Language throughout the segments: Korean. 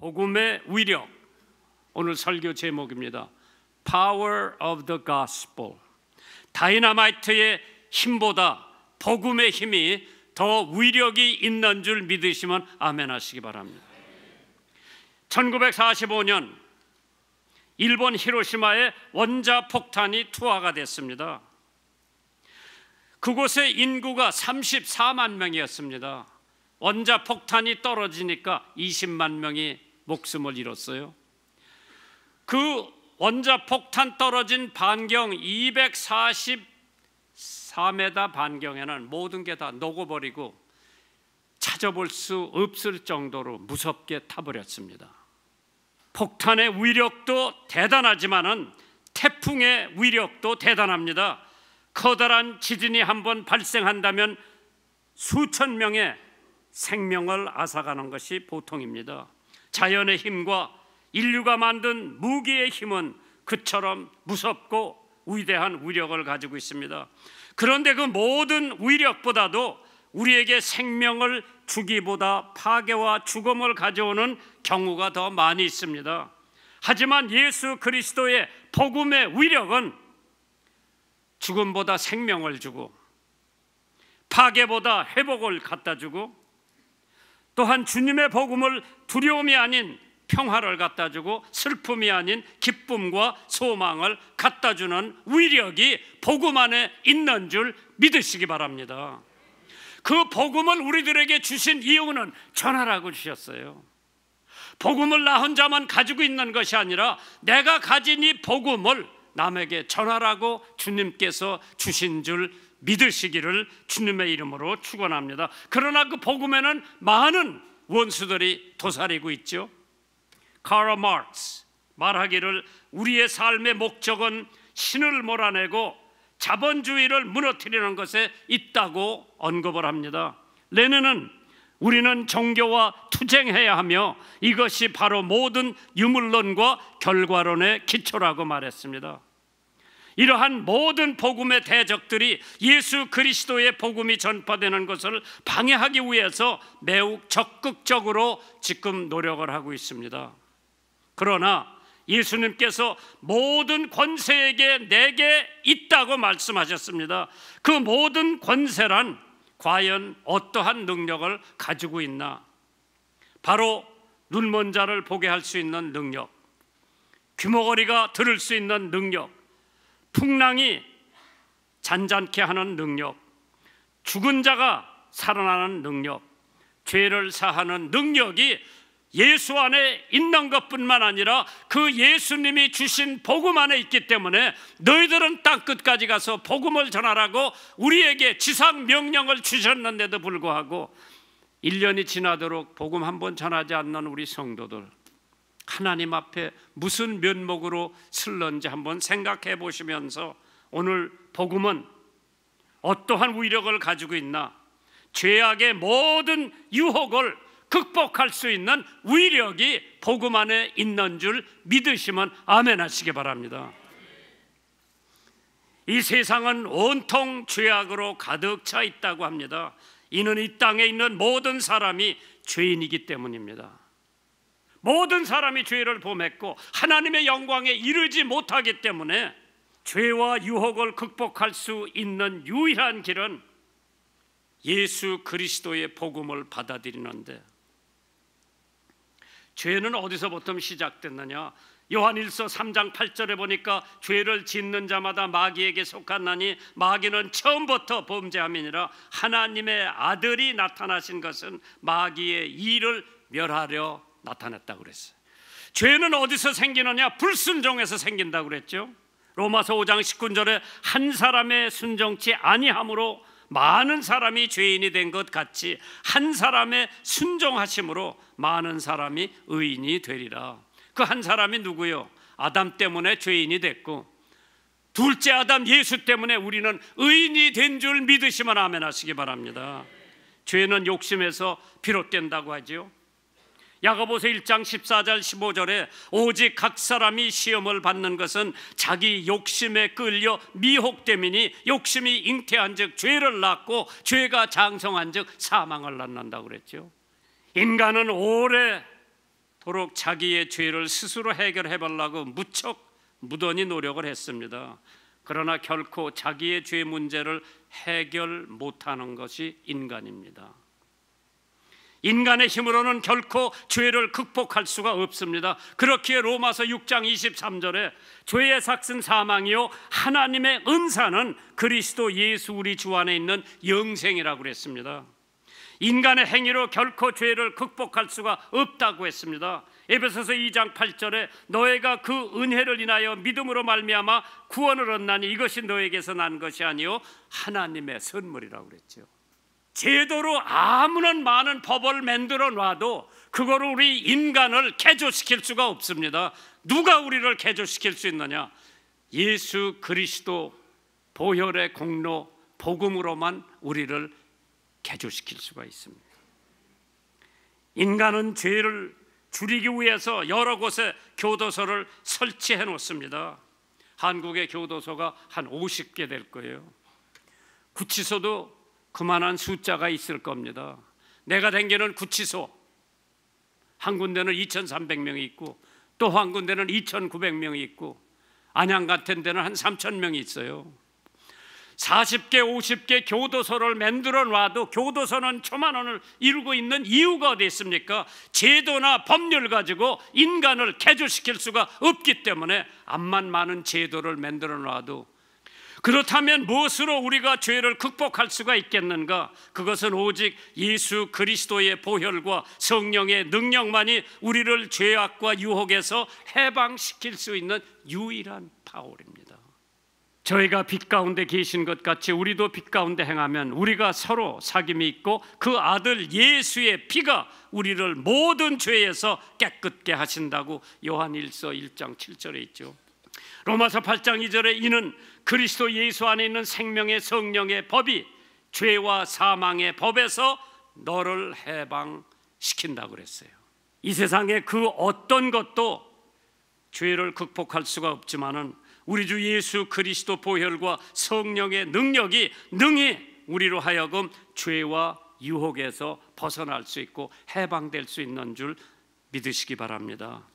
복음의 위력. 오늘 설교 제목입니다. Power of the Gospel. 다이너마이트의 힘보다 복음의 힘이 더 위력이 있는 줄 믿으시면 아멘 하시기 바랍니다. 1945년 일본 히로시마에 원자폭탄이 투하가 됐습니다. 그곳의 인구가 34만 명이었습니다. 원자폭탄이 떨어지니까 20만 명이 목숨을 잃었어요. 그 원자폭탄 떨어진 반경 244m 반경에는 모든 게 다 녹아버리고 찾아볼 수 없을 정도로 무섭게 타버렸습니다. 폭탄의 위력도 대단하지만은 태풍의 위력도 대단합니다. 커다란 지진이 한번 발생한다면 수천 명의 생명을 앗아가는 것이 보통입니다. 자연의 힘과 인류가 만든 무기의 힘은 그처럼 무섭고 위대한 위력을 가지고 있습니다. 그런데 그 모든 위력보다도 우리에게 생명을 주기보다 파괴와 죽음을 가져오는 경우가 더 많이 있습니다. 하지만 예수 그리스도의 복음의 위력은 죽음보다 생명을 주고 파괴보다 회복을 갖다 주고 또한 주님의 복음을 두려움이 아닌 평화를 갖다 주고 슬픔이 아닌 기쁨과 소망을 갖다 주는 위력이 복음 안에 있는 줄 믿으시기 바랍니다. 그 복음을 우리들에게 주신 이유는 전하라고 주셨어요. 복음을 나 혼자만 가지고 있는 것이 아니라 내가 가진 이 복음을 남에게 전하라고 주님께서 주신 줄 믿으시기를 주님의 이름으로 축원합니다. 그러나 그 복음에는 많은 원수들이 도사리고 있죠. 카라 마르크스 말하기를 우리의 삶의 목적은 신을 몰아내고 자본주의를 무너뜨리는 것에 있다고 언급을 합니다. 레닌은 우리는 종교와 투쟁해야 하며 이것이 바로 모든 유물론과 결과론의 기초라고 말했습니다. 이러한 모든 복음의 대적들이 예수 그리스도의 복음이 전파되는 것을 방해하기 위해서 매우 적극적으로 지금 노력을 하고 있습니다. 그러나 예수님께서 모든 권세에게 내게 있다고 말씀하셨습니다. 그 모든 권세란 과연 어떠한 능력을 가지고 있나? 바로 눈먼 자를 보게 할 수 있는 능력, 귀머거리가 들을 수 있는 능력, 풍랑이 잔잔케 하는 능력, 죽은 자가 살아나는 능력, 죄를 사하는 능력이 예수 안에 있는 것뿐만 아니라 그 예수님이 주신 복음 안에 있기 때문에 너희들은 땅끝까지 가서 복음을 전하라고 우리에게 지상 명령을 주셨는데도 불구하고 1년이 지나도록 복음 한 번 전하지 않는 우리 성도들, 하나님 앞에 무슨 면목으로 설는지 한번 생각해 보시면서 오늘 복음은 어떠한 위력을 가지고 있나, 죄악의 모든 유혹을 극복할 수 있는 위력이 복음 안에 있는 줄 믿으시면 아멘 하시기 바랍니다. 이 세상은 온통 죄악으로 가득 차 있다고 합니다. 이는 이 땅에 있는 모든 사람이 죄인이기 때문입니다. 모든 사람이 죄를 범했고 하나님의 영광에 이르지 못하기 때문에 죄와 유혹을 극복할 수 있는 유일한 길은 예수 그리스도의 복음을 받아들이는데, 죄는 어디서부터 시작됐느냐? 요한일서 3장 8절에 보니까 죄를 짓는 자마다 마귀에게 속하나니 마귀는 처음부터 범죄함이니라. 하나님의 아들이 나타나신 것은 마귀의 일을 멸하려 나타났다고 그랬어요. 죄는 어디서 생기느냐? 불순종에서 생긴다고 그랬죠. 로마서 5장 19절에 한 사람의 순종치 아니함으로 많은 사람이 죄인이 된 것 같이 한 사람의 순종하심으로 많은 사람이 의인이 되리라. 그 한 사람이 누구요? 아담 때문에 죄인이 됐고 둘째 아담 예수 때문에 우리는 의인이 된 줄 믿으시면 아멘 하시기 바랍니다. 죄는 욕심에서 비롯된다고 하죠. 야고보서 1장 14절 15절에 오직 각 사람이 시험을 받는 것은 자기 욕심에 끌려 미혹됨이니 욕심이 잉태한 즉 죄를 낳고 죄가 장성한 즉 사망을 낳는다고 그랬죠. 인간은 오래 도록 자기의 죄를 스스로 해결해 보려고 무던히 노력을 했습니다. 그러나 결코 자기의 죄 문제를 해결 못하는 것이 인간입니다. 인간의 힘으로는 결코 죄를 극복할 수가 없습니다. 그렇기에 로마서 6장 23절에 죄의 삭은 사망이요 하나님의 은사는 그리스도 예수 우리 주 안에 있는 영생이라고 그랬습니다. 인간의 행위로 결코 죄를 극복할 수가 없다고 했습니다. 에베소서 2장 8절에 너희가 그 은혜를 인하여 믿음으로 말미암아 구원을 얻나니 이것이 너에게서 난 것이 아니요 하나님의 선물이라고 그랬죠. 제도로 아무런 많은 법을 만들어 놔도 그거로 우리 인간을 개조시킬 수가 없습니다. 누가 우리를 개조시킬 수 있느냐? 예수 그리스도 보혈의 공로 복음으로만 우리를 개조시킬 수가 있습니다. 인간은 죄를 줄이기 위해서 여러 곳에 교도소를 설치해 놓습니다. 한국의 교도소가 한 50개 될 거예요. 구치소도 그만한 숫자가 있을 겁니다. 내가 다니는 구치소 한 군데는 2,300명이 있고 또 한 군데는 2,900명이 있고 안양 같은 데는 한 3,000명이 있어요. 40개 50개 교도소를 만들어 놔도 교도소는 초만원을 이루고 있는 이유가 어디 있습니까? 제도나 법률 가지고 인간을 개조시킬 수가 없기 때문에 암만 많은 제도를 만들어 놔도, 그렇다면 무엇으로 우리가 죄를 극복할 수가 있겠는가? 그것은 오직 예수 그리스도의 보혈과 성령의 능력만이 우리를 죄악과 유혹에서 해방시킬 수 있는 유일한 파워입니다. 저희가 빛 가운데 계신 것 같이 우리도 빛 가운데 행하면 우리가 서로 사귐이 있고 그 아들 예수의 피가 우리를 모든 죄에서 깨끗게 하신다고 요한 1서 1장 7절에 있죠. 로마서 8장 2절에 이는 그리스도 예수 안에 있는 생명의 성령의 법이 죄와 사망의 법에서 너를 해방시킨다고 그랬어요. 이 세상에 그 어떤 것도 죄를 극복할 수가 없지만은 우리 주 예수 그리스도 보혈과 성령의 능력이 능히 우리로 하여금 죄와 유혹에서 벗어날 수 있고 해방될 수 있는 줄 믿으시기 바랍니다.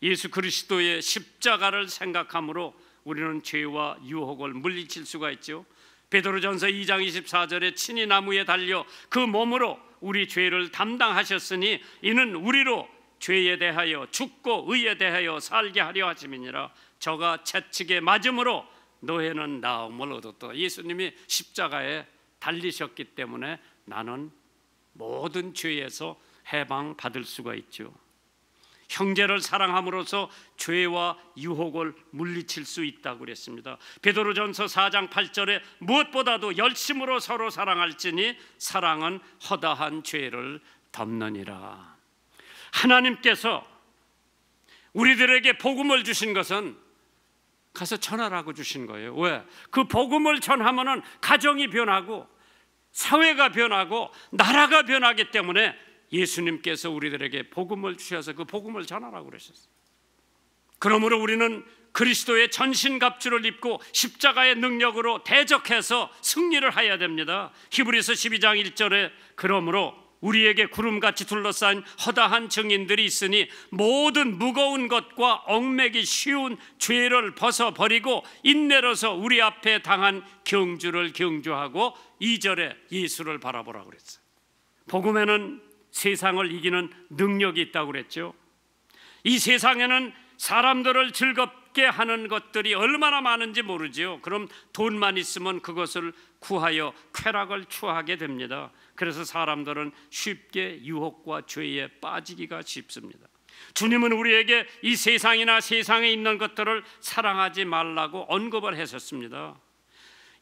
예수 그리스도의 십자가를 생각함으로 우리는 죄와 유혹을 물리칠 수가 있죠. 베드로전서 2장 24절에 친히 나무에 달려 그 몸으로 우리 죄를 담당하셨으니 이는 우리로 죄에 대하여 죽고 의에 대하여 살게 하려 하심이니라. 저가 채찍에 맞음으로 너희는 나음을 얻었다. 예수님이 십자가에 달리셨기 때문에 나는 모든 죄에서 해방받을 수가 있죠. 형제를 사랑함으로써 죄와 유혹을 물리칠 수 있다고 그랬습니다. 베드로전서 4장 8절에 무엇보다도 열심으로 서로 사랑할지니 사랑은 허다한 죄를 덮느니라. 하나님께서 우리들에게 복음을 주신 것은 가서 전하라고 주신 거예요. 왜? 그 복음을 전하면은 가정이 변하고 사회가 변하고 나라가 변하기 때문에 예수님께서 우리들에게 복음을 주셔서 그 복음을 전하라고 그러셨어요. 그러므로 우리는 그리스도의 전신갑주를 입고 십자가의 능력으로 대적해서 승리를 해야 됩니다. 히브리서 12장 1절에 그러므로 우리에게 구름같이 둘러싼 허다한 증인들이 있으니 모든 무거운 것과 얽매기 쉬운 죄를 벗어버리고 인내로서 우리 앞에 당한 경주를 경주하고 2절에 예수를 바라보라고 그랬어요. 복음에는 세상을 이기는 능력이 있다고 그랬죠. 이 세상에는 사람들을 즐겁게 하는 것들이 얼마나 많은지 모르지요. 그럼 돈만 있으면 그것을 구하여 쾌락을 추하게 됩니다. 그래서 사람들은 쉽게 유혹과 죄에 빠지기가 쉽습니다. 주님은 우리에게 이 세상이나 세상에 있는 것들을 사랑하지 말라고 언급을 했었습니다.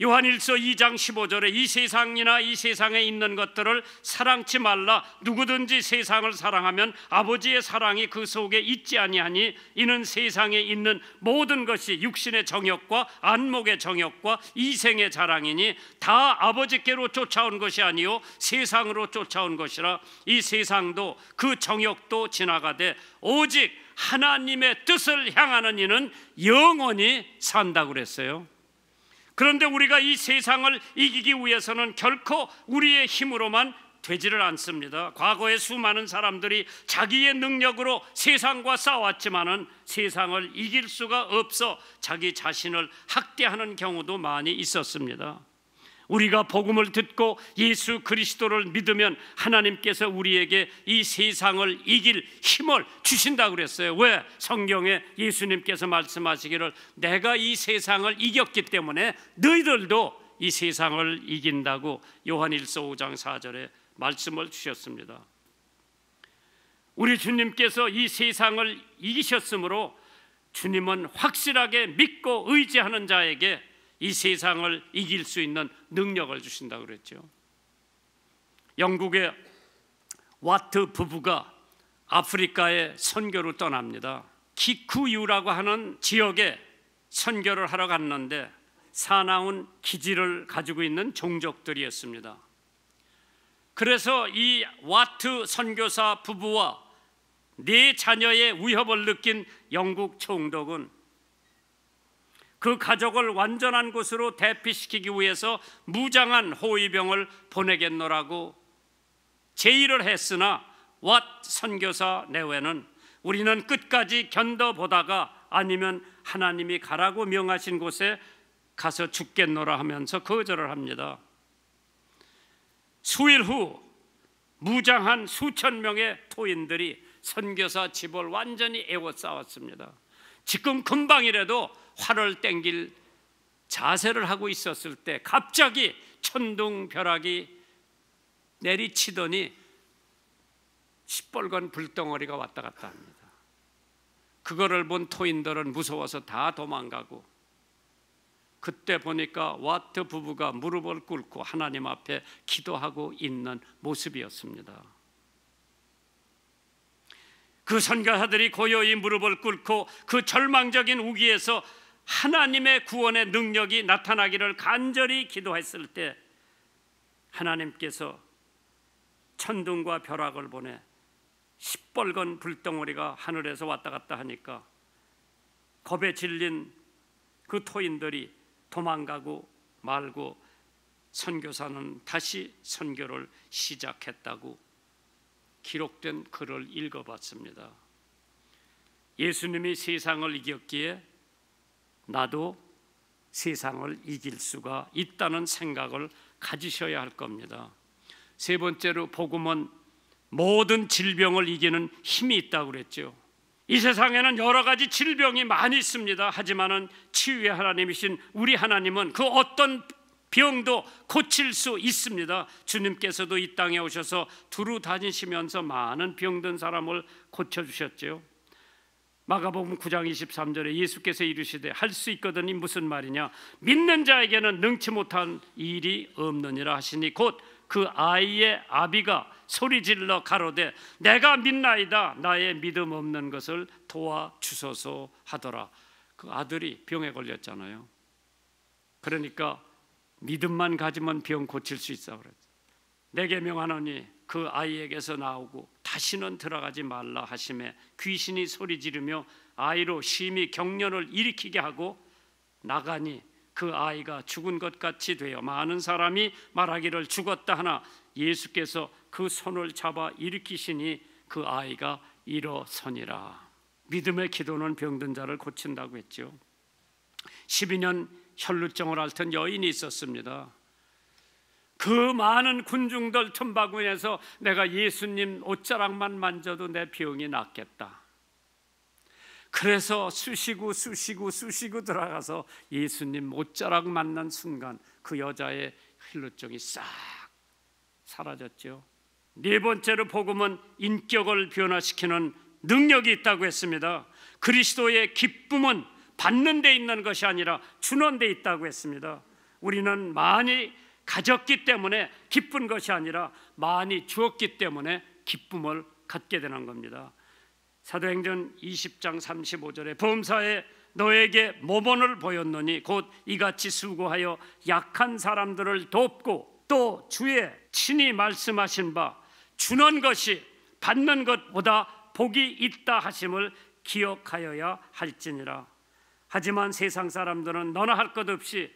요한일서 2장 15절에 이 세상이나 이 세상에 있는 것들을 사랑치 말라. 누구든지 세상을 사랑하면 아버지의 사랑이 그 속에 있지 아니하니 이는 세상에 있는 모든 것이 육신의 정욕과 안목의 정욕과 이생의 자랑이니 다 아버지께로 쫓아온 것이 아니요 세상으로 쫓아온 것이라. 이 세상도 그 정욕도 지나가되 오직 하나님의 뜻을 향하는 이는 영원히 산다고 그랬어요. 그런데 우리가 이 세상을 이기기 위해서는 결코 우리의 힘으로만 되지를 않습니다. 과거에 수많은 사람들이 자기의 능력으로 세상과 싸웠지만은 세상을 이길 수가 없어 자기 자신을 학대하는 경우도 많이 있었습니다. 우리가 복음을 듣고 예수 그리스도를 믿으면 하나님께서 우리에게 이 세상을 이길 힘을 주신다고 그랬어요. 왜? 성경에 예수님께서 말씀하시기를 내가 이 세상을 이겼기 때문에 너희들도 이 세상을 이긴다고 요한일서 5장 4절에 말씀을 주셨습니다. 우리 주님께서 이 세상을 이기셨으므로 주님은 확실하게 믿고 의지하는 자에게 이 세상을 이길 수 있는 능력을 주신다고 그랬죠. 영국의 와트 부부가 아프리카에 선교를 떠납니다. 키쿠유라고 하는 지역에 선교를 하러 갔는데 사나운 기질을 가지고 있는 종족들이었습니다. 그래서 이 와트 선교사 부부와 4자녀의 위협을 느낀 영국 총독은 그 가족을 완전한 곳으로 대피시키기 위해서 무장한 호위병을 보내겠노라고 제의를 했으나 왓 선교사 내외는 우리는 끝까지 견뎌보다가 아니면 하나님이 가라고 명하신 곳에 가서 죽겠노라 하면서 거절을 합니다. 수일 후 무장한 수천 명의 토인들이 선교사 집을 완전히 에워싸웠습니다. 지금 금방이라도 활을 땡길 자세를 하고 있었을 때 갑자기 천둥벼락이 내리치더니 시뻘건 불덩어리가 왔다 갔다 합니다. 그거를 본 토인들은 무서워서 다 도망가고, 그때 보니까 와트 부부가 무릎을 꿇고 하나님 앞에 기도하고 있는 모습이었습니다. 그 선교사들이 고요히 무릎을 꿇고 그 절망적인 위기에서 하나님의 구원의 능력이 나타나기를 간절히 기도했을 때 하나님께서 천둥과 벼락을 보내 시뻘건 불덩어리가 하늘에서 왔다 갔다 하니까 겁에 질린 그 토인들이 도망가고 말고 선교사는 다시 선교를 시작했다고 기록된 글을 읽어봤습니다. 예수님이 세상을 이겼기에 나도 세상을 이길 수가 있다는 생각을 가지셔야 할 겁니다. 세 번째로 복음은 모든 질병을 이기는 힘이 있다고 그랬죠. 이 세상에는 여러 가지 질병이 많이 있습니다. 하지만은 치유의 하나님이신 우리 하나님은 그 어떤 병도 고칠 수 있습니다. 주님께서도 이 땅에 오셔서 두루 다니시면서 많은 병든 사람을 고쳐주셨죠. 마가복음 9장 23절에 예수께서 이르시되 할 수 있거든이 무슨 말이냐, 믿는 자에게는 능치 못한 일이 없느니라 하시니 곧 그 아이의 아비가 소리질러 가로되 내가 믿나이다 나의 믿음 없는 것을 도와주소서 하더라. 그 아들이 병에 걸렸잖아요. 그러니까 믿음만 가지면 병 고칠 수 있어 그랬죠. 내게 명하노니 그 아이에게서 나오고 다시는 들어가지 말라 하심에 귀신이 소리 지르며 아이로 심히 경련을 일으키게 하고 나가니 그 아이가 죽은 것 같이 되어 많은 사람이 말하기를 죽었다 하나 예수께서 그 손을 잡아 일으키시니 그 아이가 일어서니라. 믿음의 기도는 병든 자를 고친다고 했죠. 12년 혈루증을 앓던 여인이 있었습니다. 그 많은 군중들 틈바구니에서 내가 예수님 옷자락만 만져도 내 병이 낫겠다. 그래서 쑤시고 들어가서 예수님 옷자락 만난 순간 그 여자의 혈루증이 싹 사라졌죠. 네 번째로 복음은 인격을 변화시키는 능력이 있다고 했습니다. 그리스도의 기쁨은 받는 데 있는 것이 아니라 주는 데 있다고 했습니다. 우리는 많이 가졌기 때문에 기쁜 것이 아니라 많이 주었기 때문에 기쁨을 갖게 되는 겁니다. 사도행전 20장 35절에 범사에 너에게 모본을 보였노니 곧 이같이 수고하여 약한 사람들을 돕고 또 주의 친히 말씀하신 바 주는 것이 받는 것보다 복이 있다 하심을 기억하여야 할지니라. 하지만 세상 사람들은 너나 할 것 없이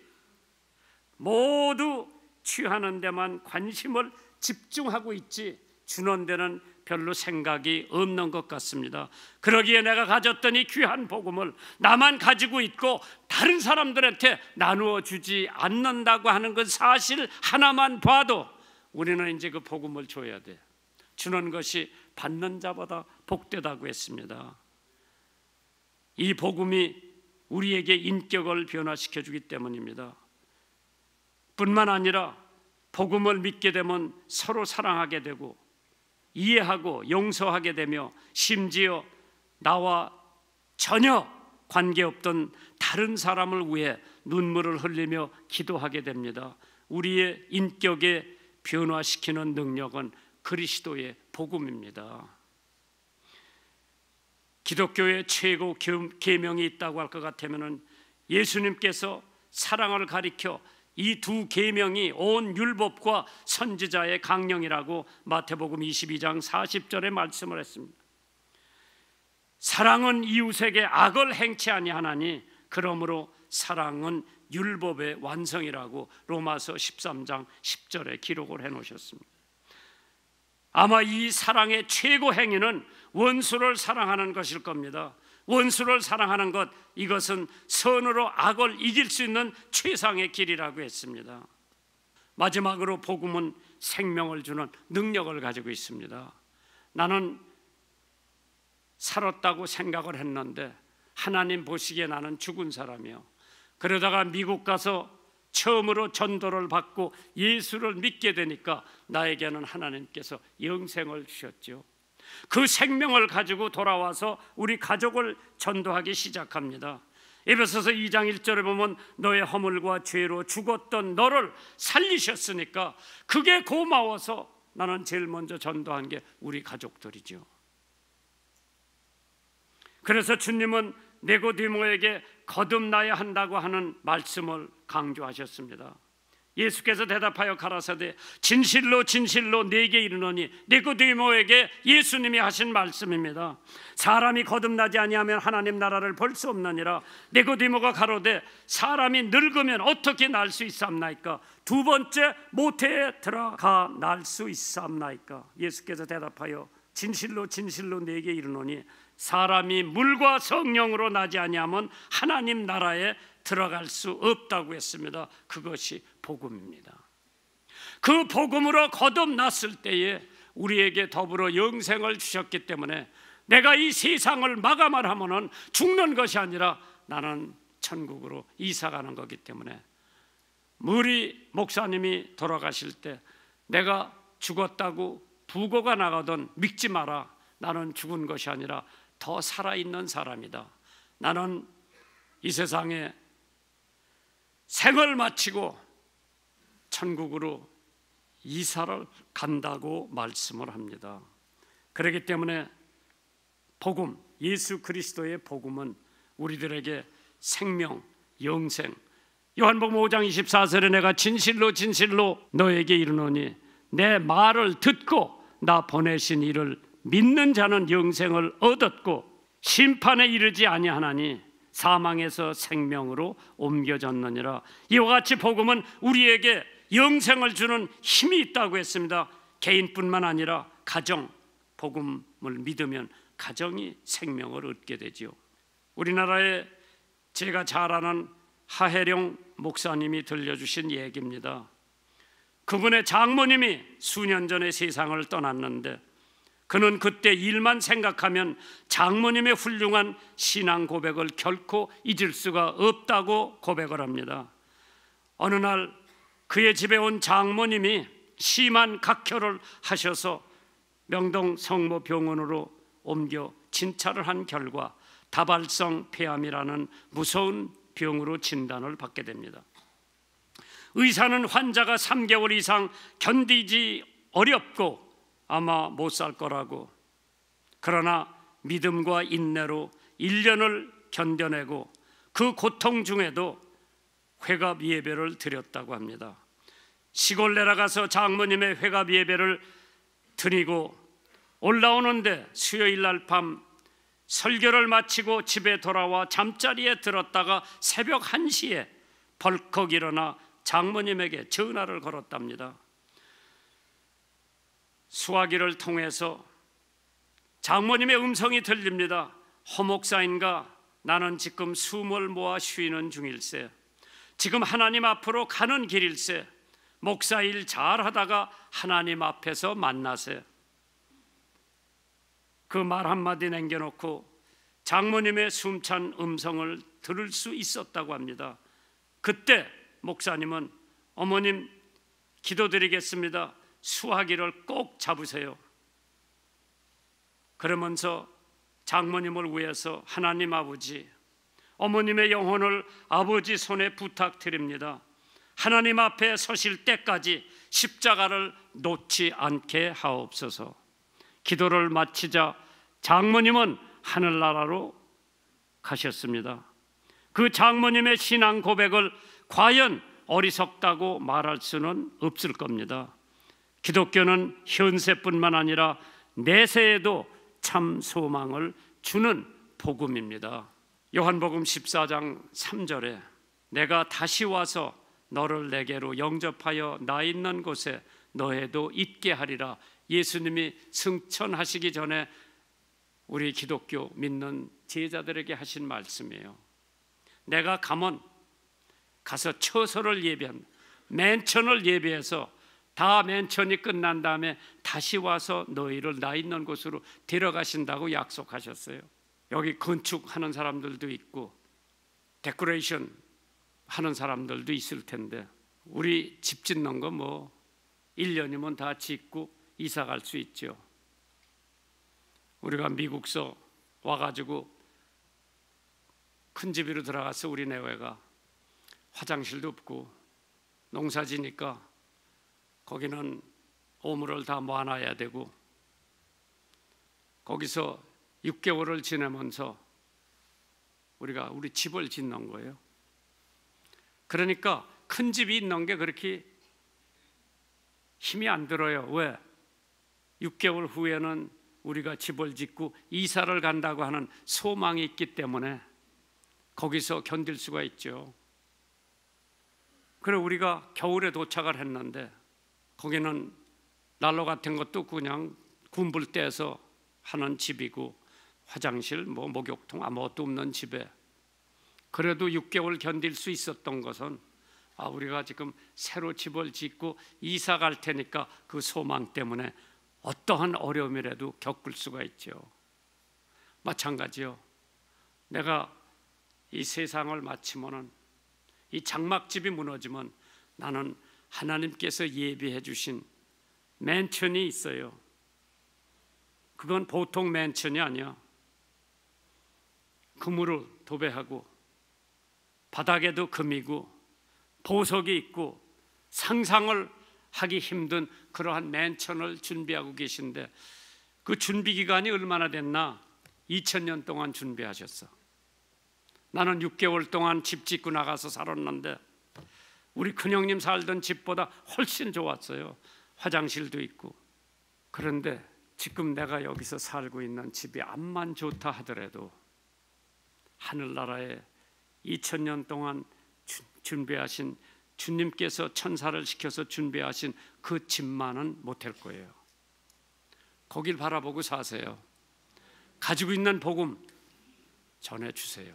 모두 취하는 데만 관심을 집중하고 있지 주는 데는 별로 생각이 없는 것 같습니다. 그러기에 내가 가졌던 이 귀한 복음을 나만 가지고 있고 다른 사람들한테 나누어 주지 않는다고 하는 그 사실 하나만 봐도 우리는 이제 그 복음을 줘야 돼. 주는 것이 받는 자보다 복되다고 했습니다. 이 복음이 우리에게 인격을 변화시켜 주기 때문입니다. 뿐만 아니라 복음을 믿게 되면 서로 사랑하게 되고 이해하고 용서하게 되며 심지어 나와 전혀 관계없던 다른 사람을 위해 눈물을 흘리며 기도하게 됩니다. 우리의 인격에 변화시키는 능력은 그리스도의 복음입니다. 기독교의 최고 계명이 있다고 할 것 같으면 예수님께서 사랑을 가리켜 이 두 계명이 온 율법과 선지자의 강령이라고 마태복음 22장 40절에 말씀을 했습니다. 사랑은 이웃에게 악을 행치 아니하나니 그러므로 사랑은 율법의 완성이라고 로마서 13장 10절에 기록을 해놓으셨습니다. 아마 이 사랑의 최고 행위는 원수를 사랑하는 것일 겁니다. 원수를 사랑하는 것, 이것은 선으로 악을 이길 수 있는 최상의 길이라고 했습니다. 마지막으로 복음은 생명을 주는 능력을 가지고 있습니다. 나는 살았다고 생각을 했는데 하나님 보시기에 나는 죽은 사람이요. 그러다가 미국 가서 처음으로 전도를 받고 예수를 믿게 되니까 나에게는 하나님께서 영생을 주셨죠. 그 생명을 가지고 돌아와서 우리 가족을 전도하기 시작합니다. 에베소서 2장 1절에 보면 너의 허물과 죄로 죽었던 너를 살리셨으니까 그게 고마워서 나는 제일 먼저 전도한 게 우리 가족들이죠. 그래서 주님은 니고디모에게 거듭나야 한다고 하는 말씀을 강조하셨습니다. 예수께서 대답하여 가라사대 진실로 진실로 네게 이르노니, 니고디모에게 예수님이 하신 말씀입니다. 사람이 거듭나지 아니하면 하나님 나라를 볼 수 없느니라. 니고디모가 가로되 사람이 늙으면 어떻게 날 수 있사옵나이까? 두 번째 모태에 들어가 날 수 있사옵나이까? 예수께서 대답하여 진실로 진실로 네게 이르노니 사람이 물과 성령으로 나지 아니하면 하나님 나라에 들어갈 수 없다고 했습니다. 그것이 복음입니다. 그 복음으로 거듭났을 때에 우리에게 더불어 영생을 주셨기 때문에 내가 이 세상을 마감을 하면은 죽는 것이 아니라 나는 천국으로 이사가는 거기 때문에 무리 목사님이 돌아가실 때 내가 죽었다고 부고가 나가던 믿지 마라. 나는 죽은 것이 아니라 더 살아있는 사람이다. 나는 이 세상에 생을 마치고 천국으로 이사를 간다고 말씀을 합니다. 그렇기 때문에 복음, 예수 그리스도의 복음은 우리들에게 생명, 영생, 요한복음 5장 24절에 내가 진실로 진실로 너에게 이르노니 내 말을 듣고 나 보내신 이를 믿는 자는 영생을 얻었고 심판에 이르지 아니하나니 사망에서 생명으로 옮겨졌느니라. 이와 같이 복음은 우리에게 영생을 주는 힘이 있다고 했습니다. 개인뿐만 아니라 가정, 복음을 믿으면 가정이 생명을 얻게 되지요. 우리나라에 제가 잘 아는 하혜령 목사님이 들려주신 얘기입니다. 그분의 장모님이 수년 전에 세상을 떠났는데 그는 그때 일만 생각하면 장모님의 훌륭한 신앙 고백을 결코 잊을 수가 없다고 고백을 합니다. 어느 날 그의 집에 온 장모님이 심한 각혈을 하셔서 명동 성모병원으로 옮겨 진찰을 한 결과 다발성 폐암이라는 무서운 병으로 진단을 받게 됩니다. 의사는 환자가 3개월 이상 견디지 어렵고 아마 못 살 거라고, 그러나 믿음과 인내로 1년을 견뎌내고 그 고통 중에도 회갑 예배를 드렸다고 합니다. 시골 내려가서 장모님의 회갑 예배를 드리고 올라오는데 수요일 날 밤 설교를 마치고 집에 돌아와 잠자리에 들었다가 새벽 1시에 벌컥 일어나 장모님에게 전화를 걸었답니다. 수화기를 통해서 장모님의 음성이 들립니다. 허 목사인가? 나는 지금 숨을 모아 쉬는 중일세. 지금 하나님 앞으로 가는 길일세. 목사 일 잘하다가 하나님 앞에서 만나세. 그 말 한마디 남겨놓고 장모님의 숨찬 음성을 들을 수 있었다고 합니다. 그때 목사님은 어머님 기도드리겠습니다. 수화기를 꼭 잡으세요. 그러면서 장모님을 위해서 하나님 아버지, 어머님의 영혼을 아버지 손에 부탁드립니다. 하나님 앞에 서실 때까지 십자가를 놓지 않게 하옵소서. 기도를 마치자 장모님은 하늘나라로 가셨습니다. 그 장모님의 신앙 고백을 과연 어리석다고 말할 수는 없을 겁니다. 기독교는 현세뿐만 아니라 내세에도 참 소망을 주는 복음입니다. 요한복음 14장 3절에 내가 다시 와서 너를 내게로 영접하여 나 있는 곳에 너에도 있게 하리라. 예수님이 승천하시기 전에 우리 기독교 믿는 제자들에게 하신 말씀이에요. 내가 가서 처소를 예비한 맨천을 예비해서 다 맨천이 끝난 다음에 다시 와서 너희를 나 있는 곳으로 데려가신다고 약속하셨어요. 여기 건축하는 사람들도 있고 데코레이션 하는 사람들도 있을 텐데 우리 집 짓는 거 뭐 1년이면 다 짓고 이사 갈 수 있죠. 우리가 미국서 와가지고 큰 집으로 들어가서 우리 내외가 화장실도 없고 농사 지니까 거기는 오물을 다 모아놔야 되고 거기서 6개월을 지내면서 우리가 우리 집을 짓는 거예요. 그러니까 큰 집이 있는 게 그렇게 힘이 안 들어요. 왜? 6개월 후에는 우리가 집을 짓고 이사를 간다고 하는 소망이 있기 때문에 거기서 견딜 수가 있죠. 그래 우리가 겨울에 도착을 했는데 거기는 난로 같은 것도 그냥 군불 떼서 하는 집이고 화장실, 목욕통 아무것도 없는 집에 그래도 6개월 견딜 수 있었던 것은 우리가 지금 새로 집을 짓고 이사 갈 테니까 그 소망 때문에 어떠한 어려움이라도 겪을 수가 있죠. 마찬가지요. 내가 이 세상을 마치면은 이 장막집이 무너지면 나는 하나님께서 예비해 주신 맨션이 있어요. 그건 보통 맨션이 아니야. 금으로 도배하고 바닥에도 금이고 보석이 있고 상상을 하기 힘든 그러한 맨션을 준비하고 계신데 그 준비 기간이 얼마나 됐나? 2000년 동안 준비하셨어. 나는 6개월 동안 집 짓고 나가서 살았는데 우리 큰형님 살던 집보다 훨씬 좋았어요. 화장실도 있고. 그런데 지금 내가 여기서 살고 있는 집이 암만 좋다 하더라도 하늘나라에 2000년 동안 준비하신 주님께서 천사를 시켜서 준비하신 그 집만은 못할 거예요. 거길 바라보고 사세요. 가지고 있는 복음 전해주세요.